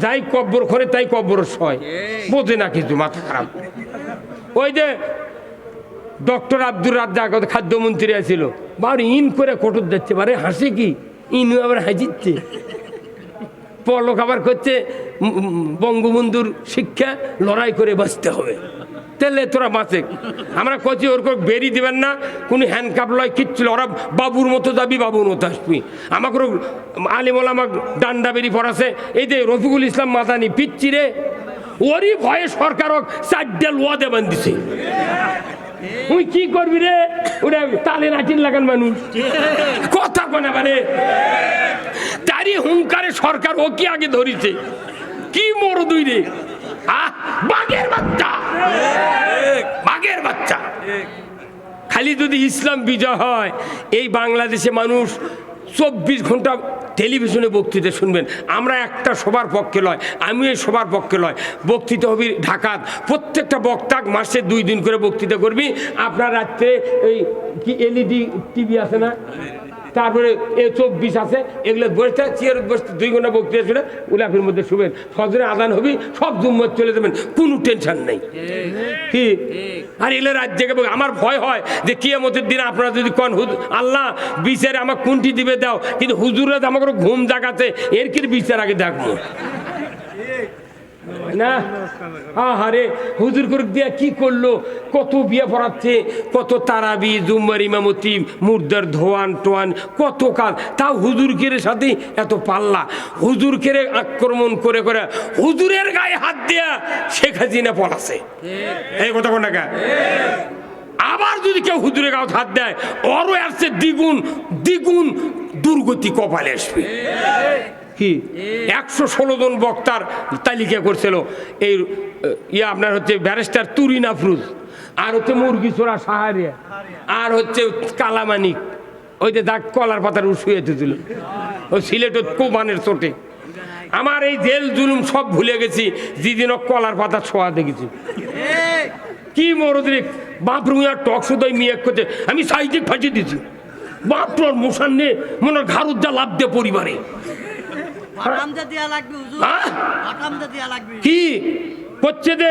যাই কব্বর করে তাই কব্বর সয়, বোঝে না কিছু, মাথা খারাপ। ওই যে ডক্টর আব্দুর রাজ্জাক খাদ্যমন্ত্রী আছিল, বাড়ি ইন করে কটর যাচ্ছে, বারে হাসে কি ইনু আবার হাসিচ্ছে, পলক আবার করছে বঙ্গবন্ধুর শিক্ষা লড়াই করে বাঁচতে হবে, তাহলে তোরা বাঁচে। আমরা কচি ওর বেরিয়ে দেবেন না, কোনো হ্যান্ডকাপ লয় কিচ্ছু, ওরা বাবুর মতো যাবি বাবুর মতো আসবি। আমাকে আলিমল আমাকে ডান্ডা বেরি পড়াছে, এই যে রফিকুল ইসলাম মাদানি পিচ্ছি রে, ওরই ভয়ে সরকার 4টা লোয়া দেবেন দিছে। তুই কি করবি রে, ওটা তালে নাচিন লাগান মানুষ কথা কোনা মানে, তারই হুঙ্কারে সরকার ও কি আগে ধরিছে, কি মরো দুই রে, বাঘের বাচ্চা, বাঘের বাচ্চা। খালি যদি ইসলাম বিজয় হয়, এই বাংলাদেশে মানুষ 24 ঘন্টা টেলিভিশনে বক্তৃতা শুনবেন। আমরা একটা সবার পক্ষে লয়, আমি এই সবার পক্ষে লয়, বক্তৃতা হবি ঢাকাত, প্রত্যেকটা বক্তাক মাসে 2 দিন করে বক্তৃতা করবি। আপনার রাত্রে এই কি এলইডি টিভি আছে না, তারপরে A24 আছে, এগুলো বসতে চেয়ারত বসতে 2 ঘন্টা বক্তৃতা শুনে উলাফের মধ্যে শুবেন, ফজরে আজান হবি, সব জুম্মত চলে যাবেন, কোনো টেনশন নেই কি। আর এগুলো রাজ্যে আমার ভয় হয় যে কিয়ামতের দিন আপনারা যদি কন আল্লাহ বিচারে আমার কোনটি দিবে দাও, কিন্তু হুজুরা আমাকে ঘুম জাগাতে এর কি বিচার আগে দেখবো না। আহারে হুজুর করে দিয়া কি করলো, কত বিয়ে পড়াচ্ছে, কত তারাবি জুম্মার ইমামতি, মুর্দার ধোয়ান টোয়ান, কত কাজ, তাও হুজুরকের সাথে এত পাল্লা। হুজুরকে আক্রমণ করে করে হুজুরের গায়ে হাত দিয়া শেখ হাসিনা পলাছে, এই কথা কোন টাকা। আবার যদি কেউ হুজুরের গায়ে হাত দেয়, ওরও আসছে দ্বিগুণ দ্বিগুণ দুর্গতি কপালে আসবে। কি 116 জন বক্তার তালিকা করছিল এই আপনার হচ্ছে ব্যারিস্টার তুরিন আফরোজ, আর হচ্ছে মুরগিচোরা সাহারিয়া, আর হচ্ছে কালামানিক, ওই যে দাগ কলার পাতার শুয়ে দিল, ওই সিলেটের কোবানের চোটে। আমার এই জেল জুলুম সব ভুলে গেছি যেদিন কলার পাতা ছোঁয়া দেখেছি। কি মরদিক বাপরুমিয়ার টক শুধুই মিয়া করছে, আমি সাইজে ফাঁচি দিছি, বাপর মোশান নিয়ে মনে ঘাড়ুদ্দা লাভ দিয়ে পরিবারে কি করছে যে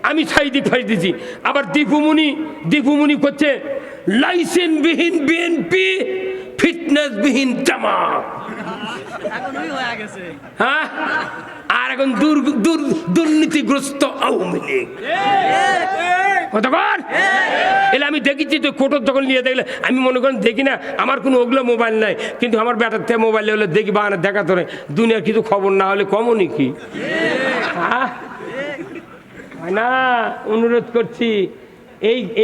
আমি সাইদিক ফাঁস দিছি। আবার দীপুমণি করছে লাইসেন্স বিহীন বিএনপি, ফিটনেস বিহীন জামাত। হ্যাঁ, আর এখন দুর্নীতিগ্রস্ত আওয়ামী লীগ। কতক্ষণ এলে আমি দেখেছি তো কোর্টর যখন নিয়ে দেখলে, আমি মনে করেন দেখি না, আমার কোনো ওগুলো মোবাইল নাই, কিন্তু আমার ব্যাটার থেকে মোবাইল হলে দেখি বাহানা দেখা তোরে, দুনিয়ার কিছু খবর না হলে কমনই কি। হ্যাঁ না, অনুরোধ করছি,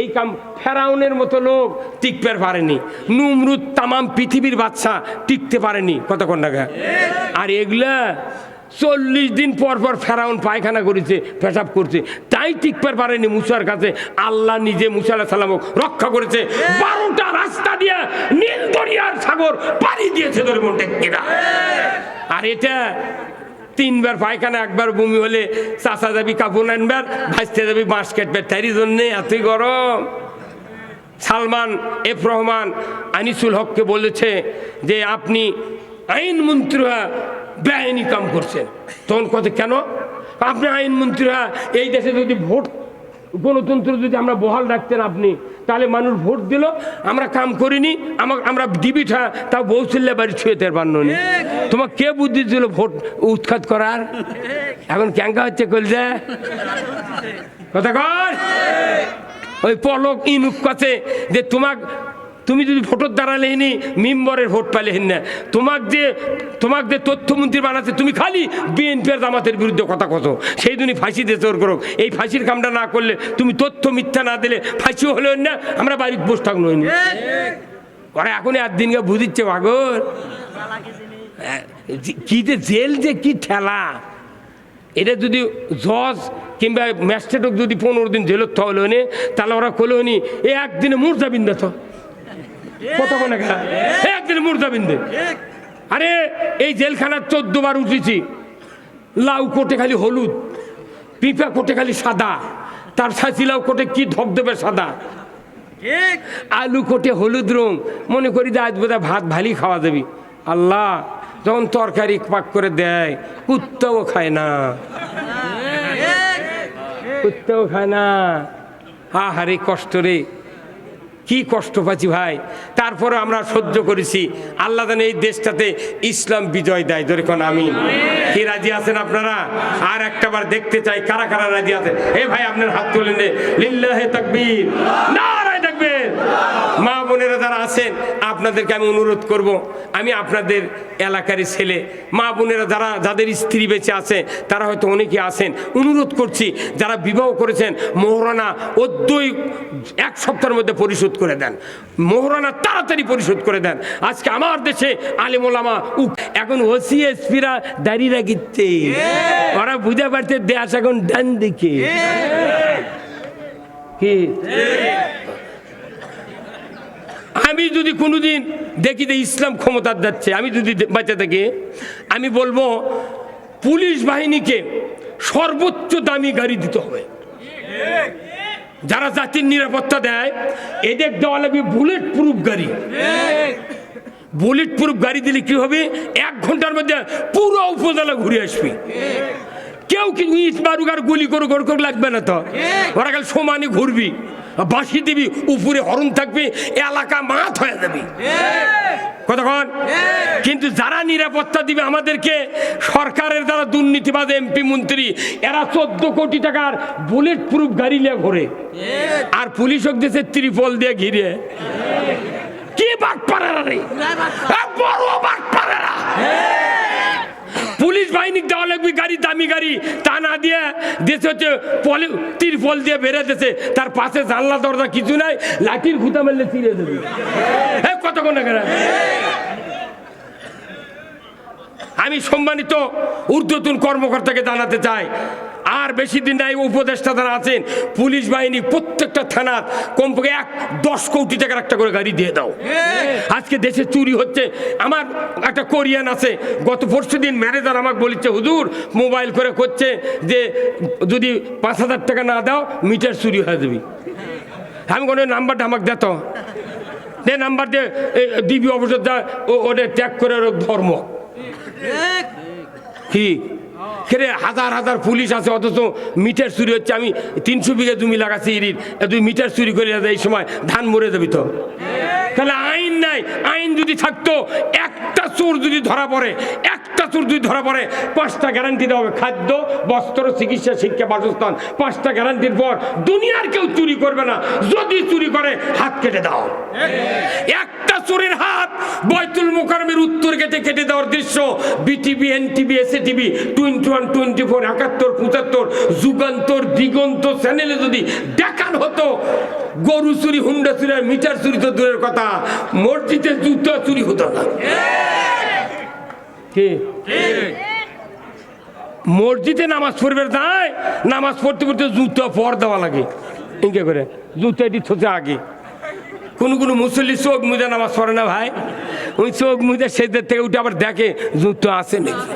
এই কাম ফেরাউনের মতো লোক টিকতে পারেনি, নমরুদ তামাম পৃথিবীর বাদশা টিকতে পারেনি, কতক্ষণ টাকা। আর এগুলা 40 দিন পর পর ফেরাউন পায়খানা করেছে, পেশাব করছে, তাই টিকতে পারেনি মুসার কাছে। আল্লাহ নিজে মুসা আলাইহিস সালাম রক্ষা করেছে, 12টা রাস্তা দিয়ে নীল দরিয়ার সাগর পাড়ি দিয়েছে ধর্মটেকেরা। আর এটা 3 বার পায়খানা, 1 বার বমি হলে চাচা যাবি কাপড় আনবার, ভাজতে যাবি বাঁশ কাটবে, তারই জন্যে এতই গরম। সালমান এফ রহমান আনিসুল হককে বলেছে যে আপনি আইন মন্ত্রীরা বেআইনি কাম করছেন। তখন কথা কেন, আপনি আইন মন্ত্রীরা এই দেশে যদি ভোট গণতন্ত্র যদি আমরা বহাল রাখতেন আপনি, তাহলে মানুষ ভোট দিল, আমরা কাম করিনি, আমরা ডিবিটা তাও বৌসিল্লা বাড়ি ছুঁয়ে তের বান্নি। তোমার কে বুদ্ধি দিল ভোট উৎখাত করার? এখন ক্যাঙ্কা হচ্ছে কলজা কথা কর। ওই পলক ইনুক কাছে যে তুমি যদি ভোটের দ্বারা লেনি মেম্বরের ভোট পালে হেন না, তোমাকে যে তথ্যমন্ত্রী বানাচ্ছে, তুমি খালি বিএনপি আর জামাতের বিরুদ্ধে কথা কত, সেই দিনই ফাঁসি দিয়ে চোর করো। এই ফাঁসির কামটা না করলে, তুমি তথ্য মিথ্যা না দিলে ফাঁসিও হলো না, আমরা বাড়িতে বসে থাকলো না। ওরা এখন আর দিনকে বুঝিচ্ছে ভাগর কি যে জেল যে কি ঠেলা। এটা যদি জজ কিংবা ম্যাজিস্ট্রেটক যদি 15 দিন জেলত থাকলো নে, তাহলে ওরা করলো নি একদিনে মুর্জা বিন্দা তো কতক্ষণ একদিনে মুর্জা বিন্দে। আরে এই জেলখানার 14 বার উঠেছি, লাউ কোটে খালি হলুদ, পিঁপা কোটে খালি সাদা, তার ছাঁচিলাও কোটে কি ধবধবে সাদা, আলু কোটে হলুদ রং, মনে করি যে আজ বোধহয় ভাত ভালি খাওয়া যাবি। আল্লাহ যখন তরকারি পাক করে দেয় কুত্তাও খায় না, কুত্তাও খায় না। আহারে কষ্ট রে, কি কষ্ট পাচ্ছি ভাই। তারপরে আমরা সহ্য করেছি। আল্লাহ জানে এই দেশটাতে ইসলাম বিজয় দেয়। ধরে কোন আমিন। কি রাজি আছেন আপনারা? আর একটাবার দেখতে চাই কারা কারা রাজি আছেন। এ ভাই আপনার হাত তুলেন রে, লিল্লাহে তাকবীর, নারায়ে তাকবীর। মা বোনেরা যারা আছেন আপনাদেরকে আমি অনুরোধ করব, আমি আপনাদের এলাকারই ছেলে, মা বোনেরা যারা যাদের স্ত্রী বেঁচে আছে তারা হয়তো অনেকে আছেন, অনুরোধ করছি যারা বিবাহ করেছেন মোহরানা অদ্যই 1 সপ্তাহের মধ্যে পরিশোধ করে দেন, মোহরানা তাড়াতাড়ি পরিশোধ করে দেন। আজকে আমার দেশে আলেম ওলামা এখন ওসিএসপিরা দাঁড়িয়ে রাখিচ্ছে, ওরা বুঝে পারছে দেশ এখন ডান দিকে। কি আমি যদি কোনোদিন দেখি যে ইসলাম ক্ষমতার যাচ্ছে, আমি যদি বাঁচা থাকি, আমি বলবো পুলিশ বাহিনীকে সর্বোচ্চ দামি গাড়ি দিতে হবে। যারা জাতির নিরাপত্তা দেয় এদের দেওয়া লাগবে বুলেট প্রুফ গাড়ি। বুলেট প্রুফ গাড়ি দিলে কি হবে, 1 ঘন্টার মধ্যে পুরো উপজেলা ঘুরে আসবে। কেউ কি ইট মারুক আর গুলি করে গোড় করে লাগবে না তো, ওরা কাল সমানে ঘুরবি, বাঁশি দিবি, উপরে হরণ থাকবে, এলাকা মাঠ হয়ে যাবে। কতক্ষণ? কিন্তু যারা নিরাপত্তা দিবে আমাদেরকে, সরকারের দ্বারা দুর্নীতিবাদ এমপি মন্ত্রী, এরা 14 কোটি টাকার বুলেট প্রুফ গাড়ি নিয়ে ঘোরে, আর পুলিশ দেশে ত্রিপল দিয়ে ঘিরে। কি বাটপাড়ারা রে, বড় বাটপাড়ারা। পুলিশ বাহিনী দেওয়া লাগবে গাড়ি, দামি গাড়ি, তা না দিয়ে দেশে হচ্ছে ত্রিপল দিয়ে বেড়ে দিয়েছে, তার পাশে জানলা দরজা কিছু নাই, লাঠির খুঁতা মারলে ছিঁড়ে দেবে। কতক্ষণ না, আমি সম্মানিত ঊর্ধ্বতন কর্মকর্তাকে জানাতে চাই, আর বেশি দিন নাই উপদেষ্টা যারা আছেন, পুলিশ বাহিনী প্রত্যেকটা থানার কমপক্ষে 10 কোটি টাকার একটা করে গাড়ি দিয়ে দাও। আজকে দেশে চুরি হচ্ছে। আমার একটা কোরিয়ান আছে, গত পরশু দিন ম্যানেজার আমাকে বলেছে, হুজুর মোবাইল করে করছে যে যদি 5,000 টাকা না দাও মিটার চুরি হয়ে যাবে। আমি কোনো নাম্বারটা আমাকে দিত, দে নাম্বার দিয়ে ডিবি অফিসে যা, ওদের ট্যাগ করে ধর্ম। কি হাজার হাজার পুলিশ আছে, অথচ মিটার চুরি হচ্ছে। আমি 300 বিঘা জমি লাগাচ্ছি ইরির, তুই মিটার চুরি করে এই সময় ধান মরে যাবি তো। তাহলে আইন নাই। আইন যদি থাকতো, একটা চোর যদি ধরা পড়ে, 5টা গ্যারান্টি দেওয়া হবে, খাদ্য, বস্ত্র, চিকিৎসা, শিক্ষা, বাসস্থান, 5টা গ্যারান্টির পর দুনিয়ার কেউ চুরি করবে না। যদি চুরি করে হাত কেটে দাও। একটা চোরের হাত বৈতুল মোকাররমের উত্তর গেটে কেটে দেওয়ার দৃশ্য বিটিভি, এনটিভি, এসএটিভি, 21, 24, 71, 75, যুগান্তর, দিগন্ত চ্যানেলে যদি দেখানো হতো, গরু চুরি, হুন্ডা চুরি আর মিটার চুরি তো দূরের কথা, মসজিদে জুতো চুরি হতো না। মসজিদে নামাজ পড়বে তাই, নামাজ পড়তে পড়তে জুতো পর দেওয়া লাগে, ইনকে করে জুতো এটি থোতে আগে। কোনো মুসল্লি চোখ মুজে নামাজ পড়ে না ভাই, ওই চোখ মুজে সেদের থেকে উঠে আবার দেখে জুতো আছে নাকি।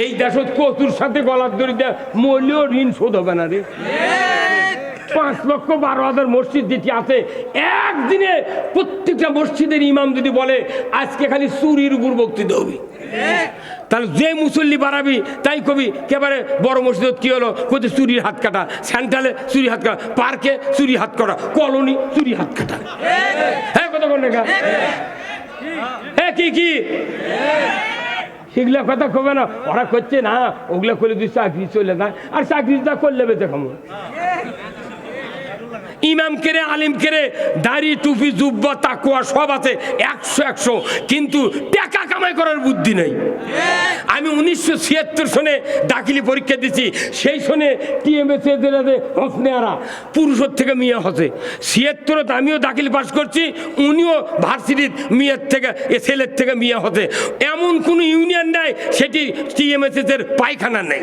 এই দেশত কচুর সাথে গলার দড়ি দেয়, মরলেও ঋণ শোধ হবে না রে। 5,12,000 মসজিদ যেটি আছে, একদিনে প্রত্যেকটা মসজিদের ইমাম যদি বলে আজকে খালি চুরির উপর বক্তৃতা হবে, তাহলে যে মুসল্লি বাড়াবি তাই কবি একেবারে বড় মসজিদ কি হলো, কোথায় চুরির হাত কাটা, সেন্ট্রালে চুরি হাত কাটা, পার্কে চুরি হাত কাটা, কলোনি চুরি হাত কাটা। হ্যাঁ কথা বল না, হ্যাঁ কি সেগুলা কথা কবে না, ওরা করছে না, ওগুলা করলে তুই চাকরি চলে যায়, আর চাকরিটা করলে বেঁচে খামো। ইমাম কেরে, আলিম কেরে, দাড়ি, টুপি, জুব্বা, তাকওয়া সব আছে 100, কিন্তু টাকা কামাই করার বুদ্ধি নেই। আমি 1976 সনে দাখিলি পরীক্ষা দিচ্ছি, সেই সনে টিএমএসএ হোসনেয়ারা পুরুষের থেকে মেয়ে হচ্ছে। 76 আমিও দাখিল পাস করছি, উনিও ভার্সিটির মেয়ের থেকে, ছেলের থেকে মেয়ে হতে। এমন কোন ইউনিয়ন নাই সেটি টিএমএসএস এর পায়খানা নেই।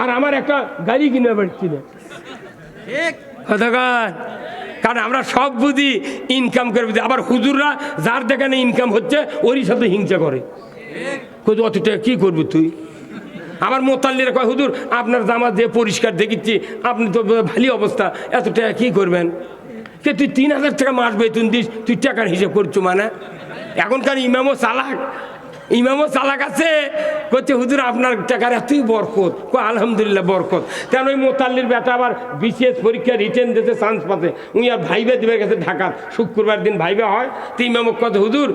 আর আমার একটা গাড়ি কিনে পারছিল, কারণ আমরা সব বুঝি ইনকাম করে বুঝি। আবার হুজুররা যার দেখানে ইনকাম হচ্ছে ওরই সাথে হিংসা করে, অত টাকা কি করবি তুই। আবার মোতাল্লিরা কয়, হুজুর আপনার জামা দিয়ে পরিষ্কার দেখিচ্ছি, আপনি তো ভালো অবস্থা, এত টাকা কি করবেন। কে তুই 3,000 টাকা মাস বেতন দিস, তুই টাকার হিসাব করছো মানে, এখনকার ইমামও চালাক, ইমামও চালাক আছে। করছে হুজুর আপনার টাকার এতই বরকত। আলহামদুলিল্লাহ বরকত। কেন ওই মোতাল্লির বেটা আবার বিসিএস পরীক্ষা রিটেন দিতে চান্স পাতে, উনি আর ভাইবে দিবে গেছে ঢাকার, শুক্রবার দিন ভাইবে হয়। তো ইমামক কথা হুজুর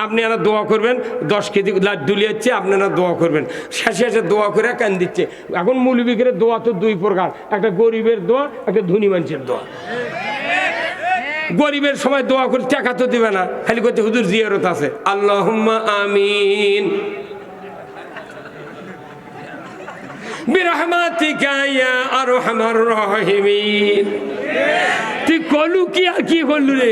আপনি এরা দোয়া করবেন, 10 কেজি লাড্ডু লিয়েছে, আপনারা দোয়া করবেন। শেষে শেষে দোয়া করে কান দিচ্ছে। এখন মৌলবীদের দোয়া তো 2 প্রকার, একটা গরিবের দোয়া, একটা ধনী মানুষের দোয়া। গরিবের সময় দোয়া করে টাকা তো দিবে না, খালি করতে হুজুর জিয়ারত আছে, আল্লাহুম্মা আমিন বিরহমাতিকা ইয়া আরহামার রাহিমিন। তুই কলু কি আর কি করলু রে?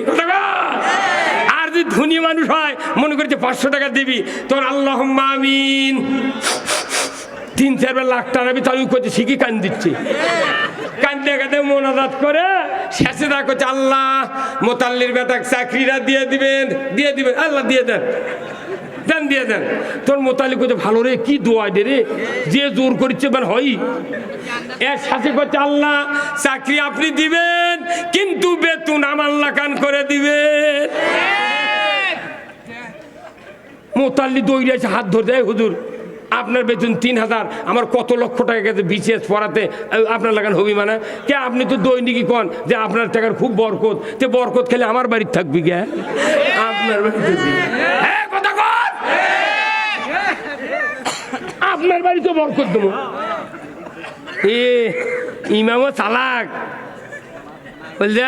আর যদি ধনী মানুষ হয় মনে করছে 500 টাকা দিবি, তোর আল্লাহুম্মা আমিন 3-4 লাখ টাকা তাই করছে, শিখি কান দিচ্ছি। কান্দে কাঁদে মোনাজাত করে শেষে দা করছে আল্লাহ মোতাল্লির বেটা চাকরিটা দিয়ে দিবেন, দিয়ে দিবেন, আল্লাহ দিয়ে দেন, দেন দিয়ে দেন। তোর মোতাল্লি করছে ভালো রে, কি দোয়া দে রে, যে জোর করছে মানে হয়। এর সাথে করছে আল্লাহ চাকরি আপনি দিবেন, কিন্তু বেতন আমার লাগান করে দিবেন। মোতাল্লি দৌড়ে এসে হাত ধরে দেয়, হুজুর আপনার বেতন 3000, আমার কত লক্ষ টাকা গেছে বিসিএস পড়াতে, আপনার লাগান হবি মানে কে? আপনি তো দৈনিকই কন যে আপনার টাকার খুব বরকত, যে বরকত খেলে আমার বাড়ির থাকবি কে? আপনার বাড়িতে কথা কন, আপনার বাড়ি তো বরকত দেবো। ইমামও চালাক বলছে।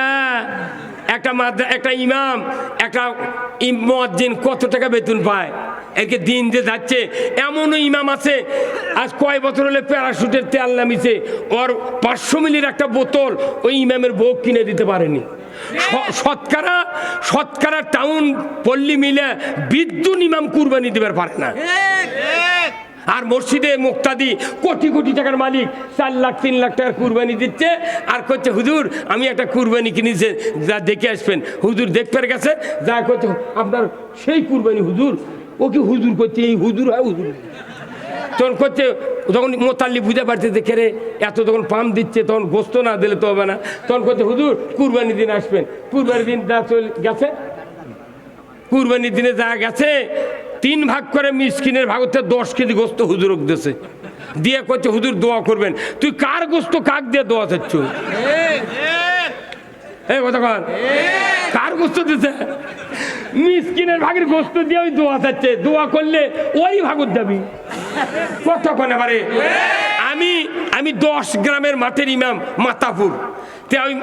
একটা ইমাম, একটা মুয়াজ্জিন কত টাকা বেতন পায়? একে দিন যে যাচ্ছে, এমনও ইমাম আছে আজ কয় বছর হলে প্যারাশুটের তেল নামিছে, ওর 500 মিলির একটা বোতল ওই ইমামের বউ কিনে দিতে পারেনি। শতকরা টাউন পল্লী মিলে বিদ্যুৎ ইমাম কুরবানি দিবার পারে না। আর মসজিদে মুক্তাদি কোটি কোটি টাকার মালিক 4 লাখ 3 লাখ টাকার কুরবানি দিচ্ছে, আর করছে হুজুর আমি একটা কুরবানি কিনেছে, যা দেখে আসবেন। হুজুর দেখতে গেছে, যা করছে আপনার সেই কুরবানি হুজুর, ও কি হুজুর করছে, এই হুজুর হয় হুজুর। তখন করছে, যখন মোতাল্লি বুঝে পারছে দেখে রে এত যখন পাম দিচ্ছে, তখন গোস্ত না দিলে তো হবে না। তখন করছে হুজুর কুরবানি দিন আসবেন। কুরবানি দিন যা চলে গেছে, কুরবানির দিনে যা গেছে 3 ভাগ করে মিসকিনের ভাগ হচ্ছে 10 কেজি গোস্ত হুজুরক দিয়েছে, দিয়ে করছে হুজুর দোয়া করবেন। তুই কার গোস্ত কাক দিয়ে দোয়া চাচ্ছ? এই কথা কর, কার গোস্ত দিছে? মিসকিনের ভাগের গোস্ত দিয়ে ওই দোয়া চাচ্ছে, দোয়া করলে ওই ভাগত যাবি। কতক্ষণ এবারে আমি 10 গ্রামের মাঠের ইমাম মাতাপুর, ওই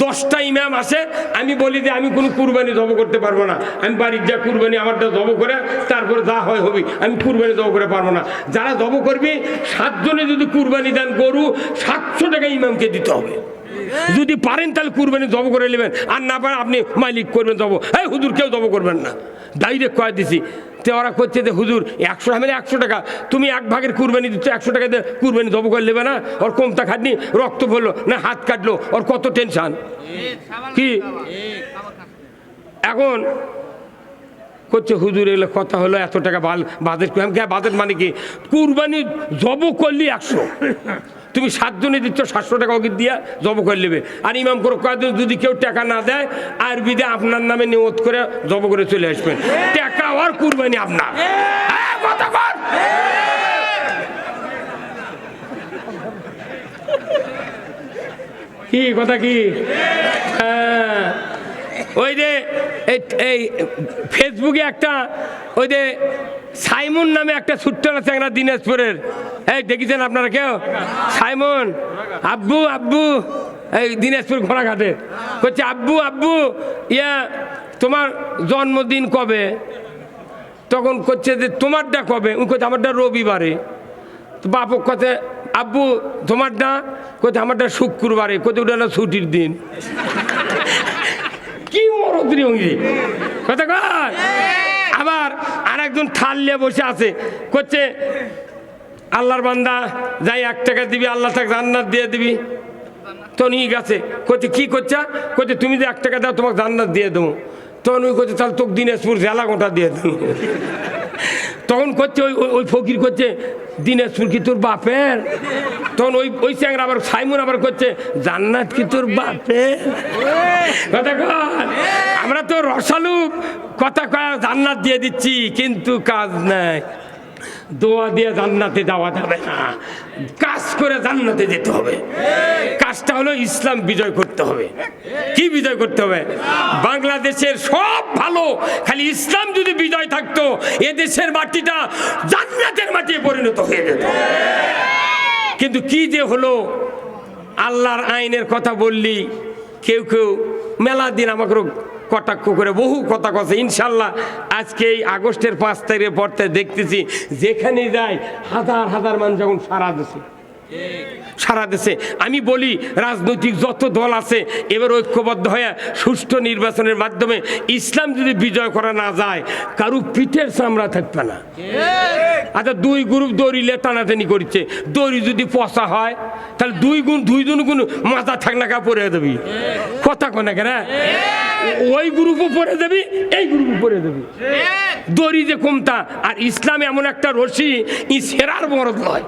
10টা ইমাম আসে, আমি বলি যে আমি কোনো কুরবানি জব করতে পারবো না, আমি বাড়ির যা কুরবানি আমারটা জব করে তারপরে যা হয় হবি, আমি কুরবানি জব করে পারবো না। যারা জব করবি 7 জনে যদি কুরবানি দেন গরু 700 টাকা ইমামকে দিতে হবে। যদি পারেন তাহলে কুরবানি জব করে নেবেন, আর না পারেন আপনি মালিক করবেন জব। এই হুজুর কেউ জব করবেন না, ডাইরেক্ট কয়ে দিছি। তো ওরা করছে যে হুজুর 100 টাকা, তুমি 1 ভাগের কুরবানি দিচ্ছ, 100 টাকা দিয়ে কুরবানি জব করে নেবে না? ওর কমতা খাটনি, রক্ত পড়লো না হাত কাটলো, ওর কত টেনশন কি। এখন করছে হুজুর এগুলো কথা হলো এত টাকা বাজেট, বাজেট মানে কি? কুরবানি জব করলি 100, তুমি 7 জনে দিচ্ছ 700 টাকা ওকে দিয়া জব করে নেবে। আর ইমাম করে কয়েকদিন যদি কেউ টাকা না দেয় আর বিদে আপনার নামে নিয়ত করে জব করে চলে আসবেন, টাকা আর কুরবানি আপনার। কি কথা কি? ওই যে এই ফেসবুকে একটা ওই যে সাইমন নামে একটা ছোট্ট চ্যাংরা দিনাজপুরের, এই দেখেছেন আপনারা কেউ? সাইমন আব্বু আব্বু, এই দিনাজপুর ঘোড়াঘাটে করছে আব্বু আব্বু ইয়া তোমার জন্মদিন কবে? তখন করছে যে তোমারটা কবে? উনি করছে আমারটা রবিবারে। তো বাপক কথা আব্বু তোমারটা? করছে আমারটা শুক্রবারে। করছে ওটা না ছুটির দিন। কি মরদ্রি কথা কর। আবার আর একজন থাল নিয়ে বসে আছে, করছে আল্লাহর বান্দা যাই 1 টাকা দিবি আল্লাহ তাকে জান্নাত দিয়ে দিবি। তো নিয়ে গেছে, করছে কি করছে? করছে তুমি যে 1 টাকা দাও তোমাকে জান্নাত দিয়ে দেবো। তখন ওই করছে তাহলে তোকে দিনাজপুর জেলা গোটা দিয়ে দেবো। তখন করছে ওই ফকির করছে দিনাজপুর কি তোর বাপের? তখন ওই চ্যাংরা আবার সাইমন আবার করছে জান্নাত কি তোর বাপের? কথা কর। আমরা তো রসালু কথা কয়া জান্নাত দিয়ে দিচ্ছি, কিন্তু কাজ নাই। দোয়া দিয়ে জান্নাতে যাওয়া যাবে না, কাজ করে জান্নাতে যেতে হবে। কাজটা হলো ইসলাম বিজয় করতে হবে। কি বিজয় করতে হবে? বাংলাদেশের সব ভালো, খালি ইসলাম যদি বিজয় থাকতো এদেশের মাটিটা জান্নাতের মাটি পরিণত হয়ে যেত। কিন্তু কি যে হলো, আল্লাহর আইনের কথা বললি কেউ কেউ মেলা দিন আমাকে কটাক্ষ করে বহু কথা কথা। ইনশাল্লাহ আজকে এই আগস্টের 5 তারিখের পর থেকে দেখতেছি যেখানে যায় হাজার হাজার মানুষ যখন সারা দেশে। আমি বলি রাজনৈতিক যত দল আছে এবার ঐক্যবদ্ধ হয়ে সুষ্ঠু নির্বাচনের মাধ্যমে ইসলাম যদি বিজয় করা না যায়, কারু পিঠের চামড়া থাকবে না। আচ্ছা, 2 গ্রুপ দড়িলে টানাটানি করছে, দড়ি যদি পচা হয় তাহলে 2 গুণ মাথা থাকনা কা পরে দেবি, কথা কোনা কেন? ওই গ্রুপও পরে দেবি, এই গ্রুপও পরে দেবি, দড়ি যে কমতা। আর ইসলাম এমন একটা রশি, ই সেরার মরদ নয়।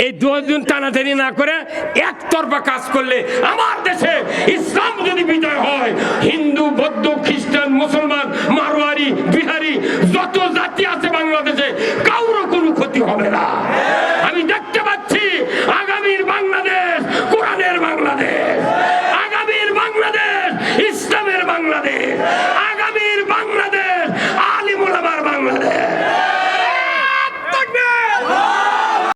এই 2 জন টানাটানি না করে একতরফা কাজ করলে আমার দেশে ইসলাম যদি বিজয় হয়, হিন্দু, বৌদ্ধ, খ্রিস্টান, মুসলমান, মারোয়ারি, বিহারি যত জাতি আছে বাংলাদেশে কারো কোনো ক্ষতি হবে না। আমি দেখতে পাচ্ছি আগামীর বাংলাদেশ কোরআনের বাংলাদেশ, আগামীর বাংলাদেশ ইসলামের বাংলাদেশ।